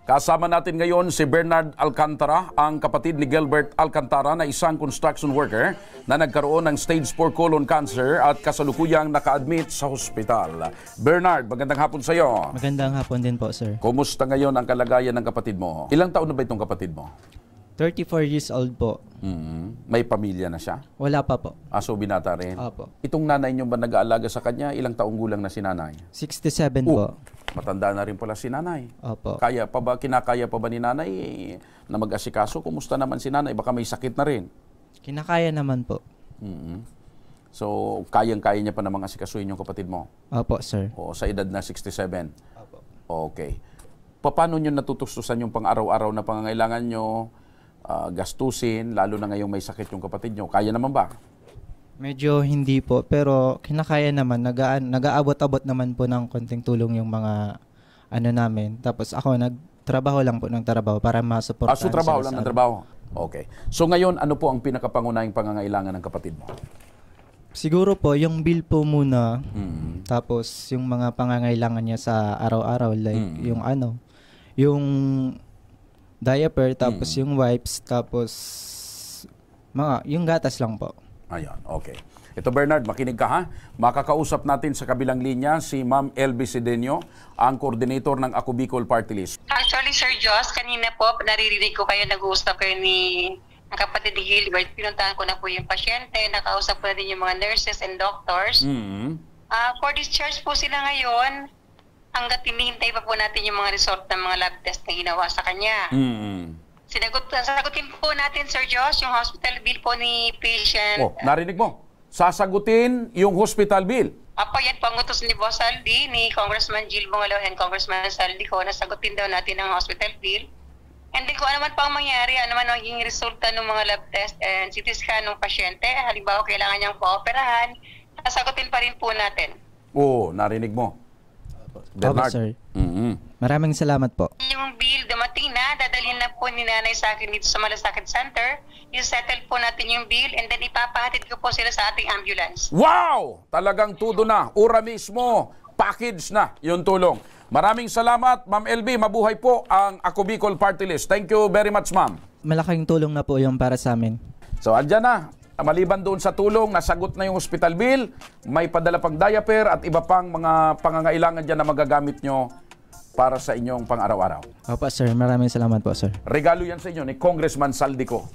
Kasama natin ngayon si Bernard Alcantara, ang kapatid ni Gilbert Alcantara na isang construction worker na nagkaroon ng stage 4 colon cancer at kasalukuyang naka-admit sa hospital. Bernard, magandang hapon sa iyo. Magandang hapon din po, sir. Kumusta ngayon ang kalagayan ng kapatid mo? Ilang taon na ba itong kapatid mo? 34 years old po. May pamilya na siya? Wala pa po. So binata rin? Opo. Itong nanay niyo ba nag-aalaga sa kanya? Ilang taong gulang na si nanay? 67 po. Matanda na rin pala si nanay. Opo. Kinakaya pa ba ni nanay na mag-asikaso? Kumusta naman si nanay? Baka may sakit na rin. Kinakaya naman po. So, kayang-kaya niya pa namang asikasuhin yung kapatid mo? Opo, sir. O, sa edad na 67? Opo. Okay. Paano nyo natutustusan yung pang-araw-araw na pangangailangan nyo, gastusin, lalo na ngayong may sakit yung kapatid nyo? Kaya naman ba? Medyo hindi po, pero kinakaya naman. Nag-aabot-abot naman po ng konting tulong yung mga ano namin. Tapos ako, nagtrabaho lang po ng trabaho para masuportahan So trabaho lang ng trabaho? Okay. So ngayon, ano po ang pinakapangunahing pangangailangan ng kapatid mo? Siguro po, yung bill po muna. Tapos yung mga pangangailangan niya sa araw-araw, like yung diaper, tapos yung wipes, tapos yung gatas lang po. Ayan, okay. Ito Bernard, makinig ka ha. Makakausap natin sa kabilang linya si Ma'am LB Sedeño, ang coordinator ng Ako Bicol Party List. Actually, Sir Joss, kanina po, naririnig ko kayo, nag-uusap kayo ng kapatid ni Gilbert. Pinuntahan ko na po yung pasyente, nakausap ko na din yung mga nurses and doctors. For discharge po sila ngayon, hanggat hinihintay pa po natin yung mga result ng mga lab test na ginawa sa kanya. Sasagutin po natin, Sir Joss, yung hospital bill po ni patient. Narinig mo? Sasagutin yung hospital bill. Apo, yan po ang utos ni Boss Aldi, ni Congressman Jill Bungalo and Congressman Saldi ko, nasagutin daw natin ang hospital bill. And then kung ano man pa ang mangyari, ano man ang magiging resulta ng mga lab test and CT scan ng pasyente, halimbawa kailangan niyang pooperahan, sasagutin pa rin po natin. Narinig mo. Bernard. Opo, sir. Maraming salamat po. Yung bill dumating na, dadalhin na po ni nanay sa akin dito sa Malasakit Center. I-settle po natin yung bill and then ipapahatid ko po sila sa ating ambulance. Wow! Talagang tudo na. Ura mismo. Package na yung tulong. Maraming salamat, Ma'am LB. Mabuhay po ang Ako Bicol Party List. Thank you very much, Ma'am. Malaking tulong na po yung para sa amin. So, andyan na. Maliban doon sa tulong, nasagot na yung hospital bill, may padala pang diaper at iba pang mga pangangailangan dyan na magagamit nyo para sa inyong pang-araw-araw. Opo, sir. Maraming salamat po, sir. Regalo yan sa inyo ni Congressman Saldico.